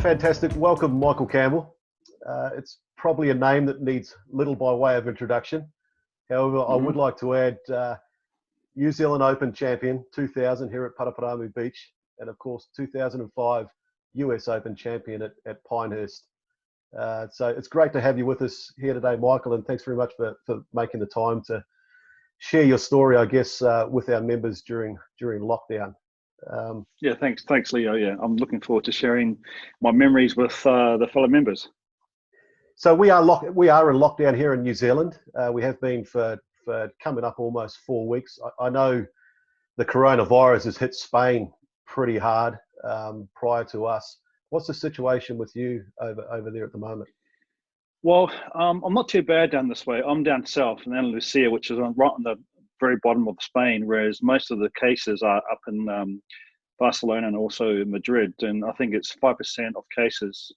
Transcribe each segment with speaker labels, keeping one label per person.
Speaker 1: Fantastic. Welcome, Michael Campbell. It's probably a name that needs little by way of introduction. However, I would like to add New Zealand Open champion 2000 here at Paraparaumu Beach, and of course 2005 US Open champion at Pinehurst. So it's great to have you with us here today, Michael, and thanks very much for making the time to share your story, I guess, with our members during lockdown.
Speaker 2: Yeah, thanks, Leo. Yeah, I'm looking forward to sharing my memories with the fellow members.
Speaker 1: So we are in lockdown here in New Zealand. We have been for coming up almost 4 weeks. I know the coronavirus has hit Spain pretty hard prior to us. What's the situation with you over there at the moment?
Speaker 2: Well, I'm not too bad down this way. I'm down south in Andalusia, which is right on the very bottom of Spain, whereas most of the cases are up in Barcelona and also Madrid. And I think it's 5% of cases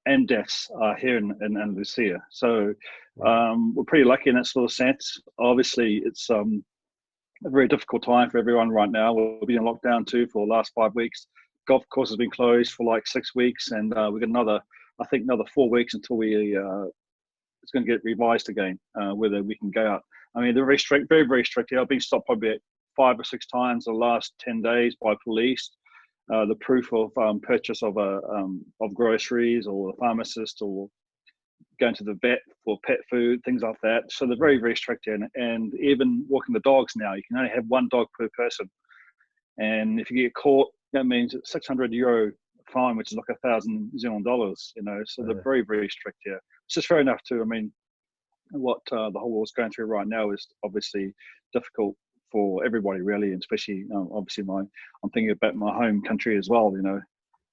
Speaker 2: and deaths are here in Andalusia. So we're pretty lucky in that sort of sense. Obviously, it's a very difficult time for everyone right now. We've been in lockdown too for the last 5 weeks. Golf course has been closed for like 6 weeks, and we've got another 4 weeks until it's going to get revised again, whether we can go out. I mean, they're very strict, very, very strict here. I've been stopped probably 5 or 6 times the last 10 days by police. The proof of purchase of groceries, or the pharmacist, or going to the vet for pet food, things like that. So they're very, very strict here. And even walking the dogs now, you can only have 1 dog per person. And if you get caught, that means it's €600 fine, which is like $1,000 New Zealand. So they're very, very strict here. It's just fair enough too. I mean, what the whole world's going through right now is obviously difficult for everybody, really, and especially obviously I'm thinking about my home country as well.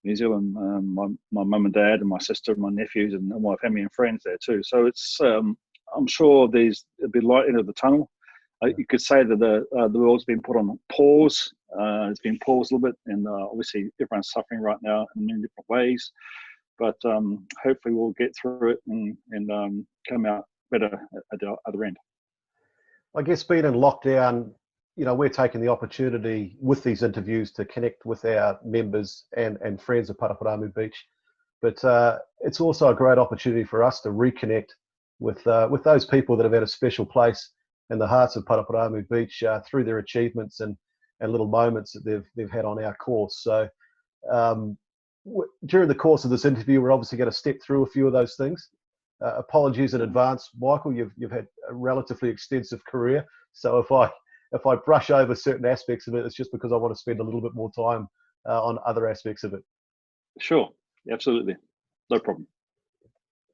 Speaker 2: New Zealand, my mum and dad and my sister and my nephews and my family and friends there too. So it's I'm sure there'll be light into the tunnel. You could say that the world's been put on pause. It's been paused a little bit, and obviously everyone's suffering right now in many different ways. But hopefully we'll get through it and come out better at the other end.
Speaker 1: I guess being in lockdown, we're taking the opportunity with these interviews to connect with our members and friends of Paraparaumu Beach. But it's also a great opportunity for us to reconnect with those people that have had a special place in the hearts of Paraparaumu Beach through their achievements and little moments that they've had on our course. So during the course of this interview, we're obviously going to step through a few of those things. Apologies in advance, Michael. You've had a relatively extensive career, so if I brush over certain aspects of it, it's just because I want to spend a little bit more time on other aspects of it.
Speaker 2: Sure, absolutely, no problem.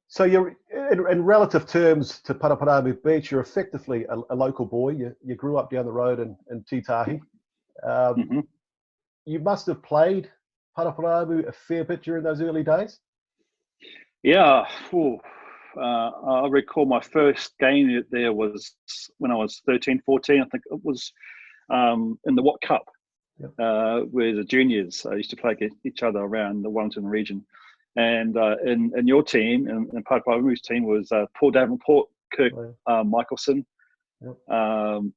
Speaker 1: So you're in relative terms to Paraparaumu Beach, you're effectively a local boy. You grew up down the road in Titahi. You must have played Paraparaumu a fair bit during those early days.
Speaker 2: Yeah, I recall my first game there was when I was 13, 14. I think it was in the Watt Cup, where the juniors used to play against each other around the Wellington region. And in your team, and Paraparaumu team, was Paul Davenport, Kirk Michelson. So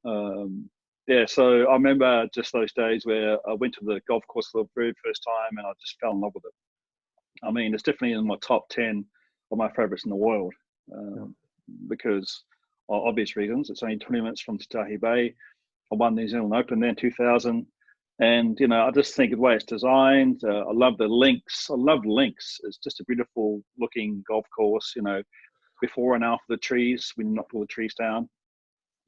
Speaker 2: I remember just those days where I went to the golf course for the very first time, and I just fell in love with it. I mean, it's definitely in my top 10 of my favourites in the world, because of obvious reasons. It's only 20 minutes from Titahi Bay. I won the New Zealand Open there in 2000. And, I just think the way it's designed, I love the links. I love links. It's just a beautiful looking golf course, before and after the trees, we knocked all the trees down.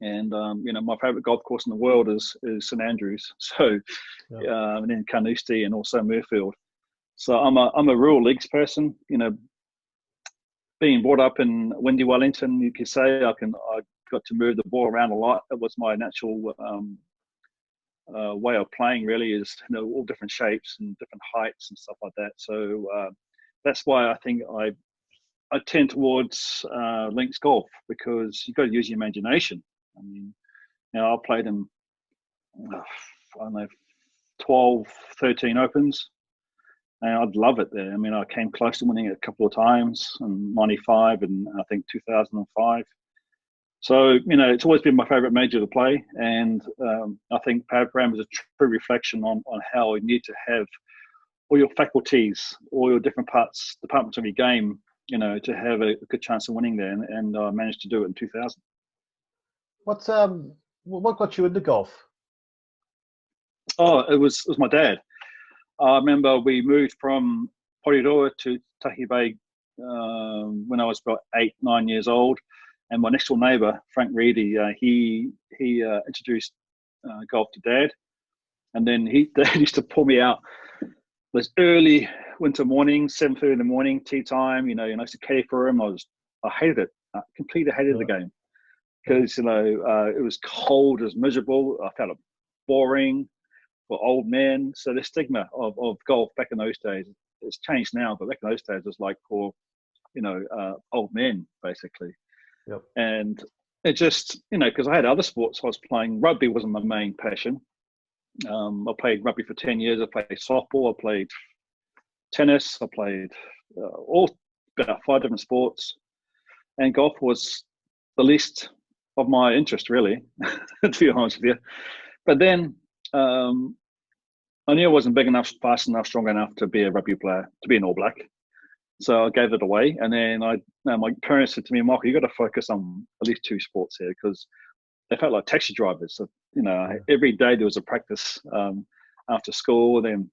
Speaker 2: And, my favourite golf course in the world is St Andrews. So, and then Carnoustie and also Muirfield. So I'm a rural leagues person, being brought up in windy Wellington, you could say. I got to move the ball around a lot. That was my natural way of playing, really, is all different shapes and different heights and stuff like that. So that's why I think I tend towards links golf, because you've got to use your imagination. I mean, I played in I don't know, 12, 13 opens. And I'd love it there. I mean, I came close to winning it a couple of times in 95 and I think 2005. So, it's always been my favourite major to play. And I think Paraparaumu is a true reflection on how we need to have all your faculties, all your different departments of your game, you know, to have a good chance of winning there. And I managed to do it in 2000.
Speaker 1: What got you into golf?
Speaker 2: Oh, it was my dad. I remember we moved from Porirua to Titahi Bay when I was about 8, 9 years old. And my next door neighbour, Frank Reedy, he introduced golf to Dad. And then Dad used to pull me out this early winter morning, 7:30 in the morning, tea time. You know, I used to caddy for him. I hated it. I completely hated the game because, you know, it was cold, it was miserable. I found it boring for old men. So the stigma of golf back in those days, it's changed now, but back in those days, it was like for, you know, old men, basically.
Speaker 1: Yep.
Speaker 2: And it just, you know, because I had other sports I was playing. Rugby wasn't my main passion. I played rugby for 10 years. I played softball. I played tennis. I played about 5 different sports. And golf was the least of my interest, really, to be honest with you. But then I knew I wasn't big enough, fast enough, strong enough to be a rugby player, to be an All Black. So I gave it away. And then my parents said to me, Michael, you got to focus on at least 2 sports here, because they felt like taxi drivers. So, you know, every day there was a practice after school. Then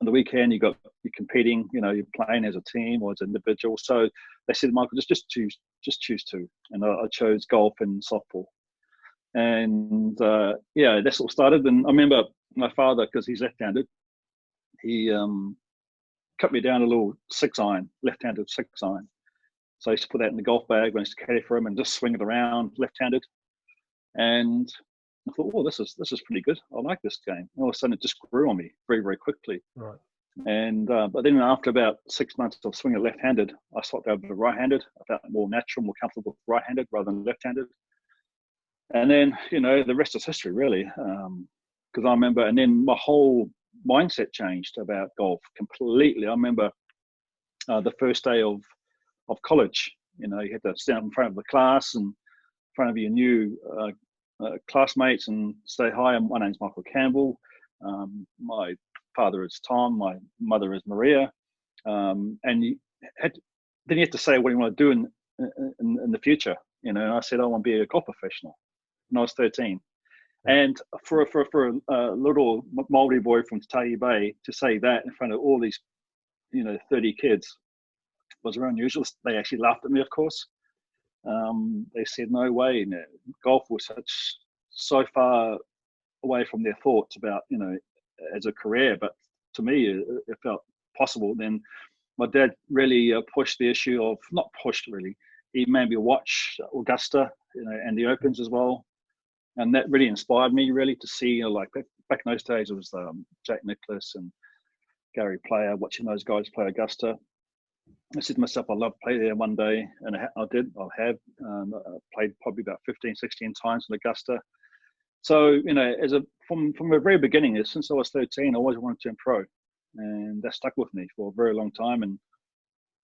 Speaker 2: on the weekend you're competing. You know, you're playing as a team or as an individual. So they said, Michael, just choose 2. And I chose golf and softball. And that's what started. And I remember my father, because he's left-handed, he cut me down a little 6-iron, left-handed 6-iron. So I used to put that in the golf bag when I used to caddy for him and just swing it around left-handed. And I thought, oh, this is pretty good. I like this game. And all of a sudden, it just grew on me very, very quickly.
Speaker 1: Right.
Speaker 2: And but then after about 6 months of swinging left-handed, I swapped over to right-handed. I felt more natural, more comfortable with right-handed rather than left-handed. And then, you know, the rest is history, really. Because I remember, and then my whole mindset changed about golf completely. I remember the first day of college. You know, you had to stand in front of the class and in front of your new classmates and say, hi, my name's Michael Campbell. My father is Tom. My mother is Maria. And then you have to say what you want to do in the future. You know, and I said, I want to be a golf professional when I was 13. And for a little Māori boy from Titahi Bay to say that in front of all these, you know, 30 kids was very unusual. They actually laughed at me, of course. They said, no way. No. Golf was so far away from their thoughts about, you know, as a career. But to me, it felt possible. Then my dad really pushed the issue of, not pushed really, he made me watch Augusta, you know, and the Opens as well. And that really inspired me, really, to see, you know, like back in those days, it was Jack Nicklaus and Gary Player, watching those guys play Augusta. I said to myself, I'd love to play there one day. And I did. I have played probably about 15, 16 times in Augusta. So, you know, from the very beginning, since I was 13, I always wanted to turn pro. And that stuck with me for a very long time. And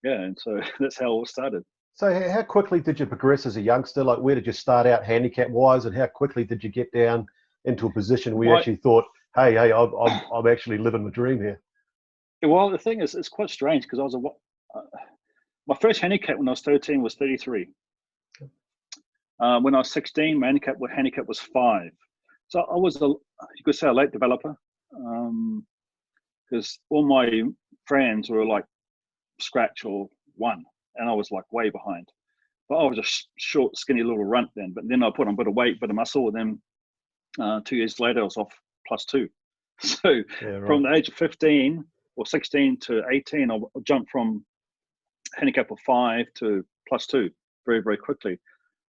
Speaker 2: yeah, and so that's how it all started.
Speaker 1: So how quickly did you progress as a youngster? Like, where did you start out handicap-wise, and how quickly did you get down into a position where you actually thought, hey, I'm actually living the dream here?
Speaker 2: Well, the thing is, it's quite strange because I was my first handicap when I was 13 was 33. When I was 16, my handicap was 5. So I was, you could say, a late developer, because all my friends were like scratch or 1. And I was like way behind. But I was a short, skinny little runt then. But then I put on a bit of weight, bit of muscle. And then 2 years later, I was off +2. So from the age of 15 or 16 to 18, I jumped from handicap of 5 to +2 very, very quickly.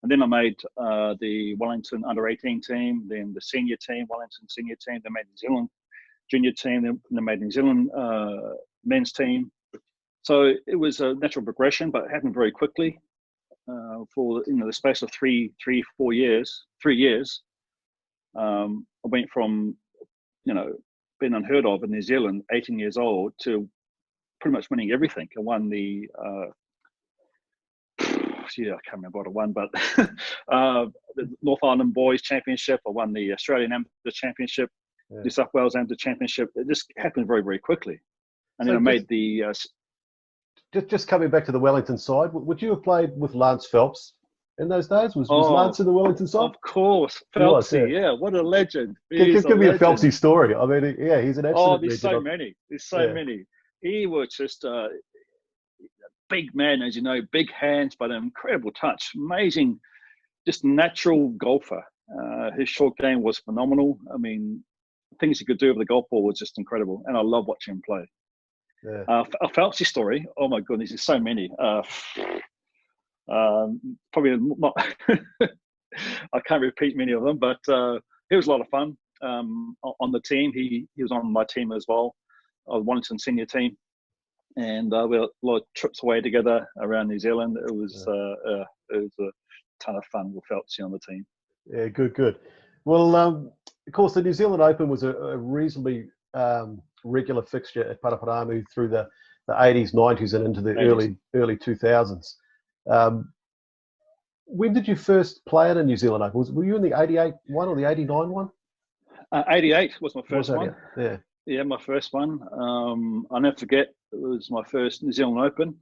Speaker 2: And then I made the Wellington under-18 team, then the senior team, Wellington senior team. Then made New Zealand junior team. Then made New Zealand men's team. So it was a natural progression, but it happened very quickly. For the space of 3 years, I went from being unheard of in New Zealand, 18 years old, to pretty much winning everything. I won the I can't remember what I won, but the North Island Boys Championship. I won the Australian Amateur Championship, New South Wales Amateur Championship. It just happened very, very quickly. And then I made the
Speaker 1: just coming back to the Wellington side, would you have played with Lance Phelps in those days? Was Lance in the Wellington side?
Speaker 2: Of course, Phelpsy. Yeah, what a legend.
Speaker 1: Give me a Phelpsy story. I mean, yeah, he's an absolute
Speaker 2: there's
Speaker 1: legend.
Speaker 2: so many. There's so many. He was just a big man, as you know, big hands, but an incredible touch. Amazing, just natural golfer. His short game was phenomenal. I mean, things he could do with the golf ball was just incredible, and I love watching him play.
Speaker 1: Yeah.
Speaker 2: A Phelpsy story. Oh my goodness, there's so many. Probably not. I can't repeat many of them, but it was a lot of fun. On the team, he was on my team as well, the Wellington senior team, and we had a lot of trips away together around New Zealand. It was a ton of fun with Phelpsy on the team.
Speaker 1: Yeah, good. Well, of course, the New Zealand Open was a reasonably regular fixture at Paraparaumu through the 80s, 90s, and into the
Speaker 2: 80s.
Speaker 1: early 2000s. When did you first play at a New Zealand Open? Were you in the 88 one or the 89 one?
Speaker 2: 88 was my first one.
Speaker 1: Yeah,
Speaker 2: my first one. I'll never forget, it was my first New Zealand Open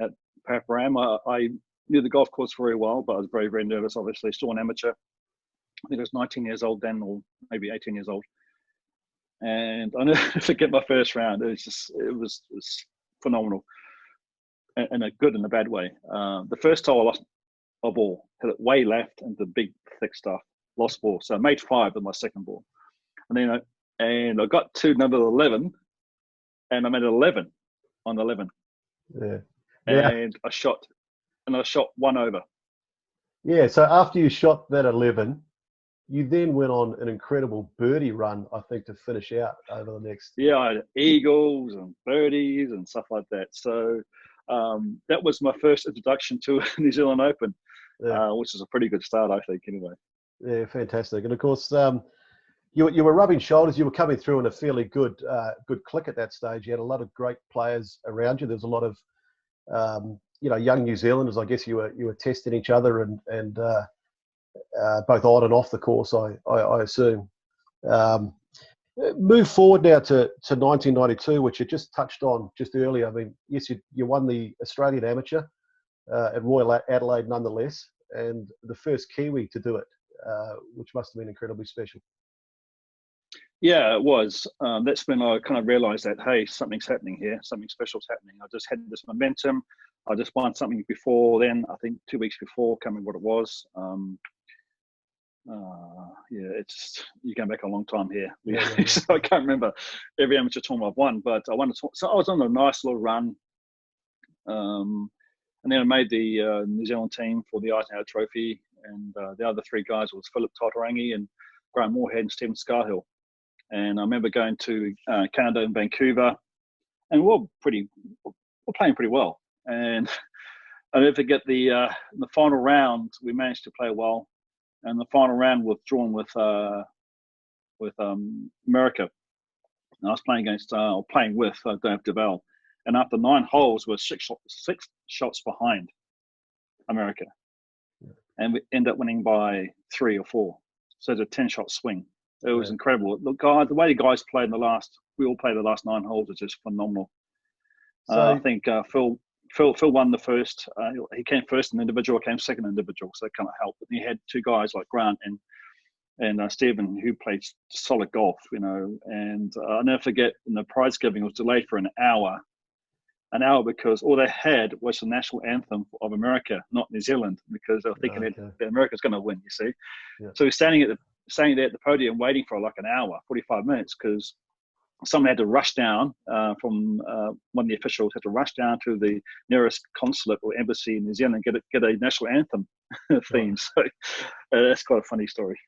Speaker 2: at Paraparaumu. I knew the golf course very well, but I was very, very nervous, obviously. Still an amateur. I think I was 19 years old then, or maybe 18 years old. And I'll never forget my first round. It was phenomenal, in a good and a bad way. The first hole I lost a ball, hit it way left into big, thick stuff. Lost ball. So I made 5 with my second ball. And then I got to number 11, and I made 11 on 11.
Speaker 1: Yeah.
Speaker 2: And I shot one over.
Speaker 1: Yeah, so after you shot that 11, you then went on an incredible birdie run, I think, to finish out over the next.
Speaker 2: Yeah, I had eagles and birdies and stuff like that. So that was my first introduction to New Zealand Open, which is a pretty good start, I think, anyway.
Speaker 1: Yeah, fantastic. And of course, you were rubbing shoulders. You were coming through in a fairly good click at that stage. You had a lot of great players around you. There was a lot of young New Zealanders. I guess you were testing each other and both on and off the course, I assume. Move forward now to 1992, which you just touched on just earlier. I mean, yes, you won the Australian Amateur at Royal Adelaide nonetheless, and the first Kiwi to do it, which must have been incredibly special.
Speaker 2: Yeah, it was. That's when I kind of realised that, hey, something's happening here. Something special's happening. I just had this momentum. I just won something before then, I think 2 weeks before, can't remember what it was. It's you're going back a long time here. Yeah. So I can't remember every amateur tournament I've won, but I won so I was on a nice little run. And then I made the New Zealand team for the Eisenhower Trophy, and the other 3 guys was Philip Titahi and Graham Moorhead and Stephen Scarhill. And I remember going to Canada and Vancouver, and we're playing pretty well. And I never forget the final round, we managed to play well. And the final round was drawn with America. And I was playing with Dave Duval. And after 9 holes, we're six shots behind America. And we end up winning by 3 or 4. So it's a 10-shot swing. It was incredible. The way the guys played we all played the last 9 holes was just phenomenal. So, I think Phil won the first. He came first in individual. I came second in individual, so that kind of helped. But he had 2 guys like Grant and Stephen who played solid golf, And I'll never forget, in the prize giving was delayed for an hour because all they had was the national anthem of America, not New Zealand, because they were thinking that America's going to win. You see, so we're standing there at the podium waiting for like an hour, 45 minutes, because someone had to rush down from one of the officials had to rush down to the nearest consulate or embassy in New Zealand and get a national anthem theme. So that's quite a funny story.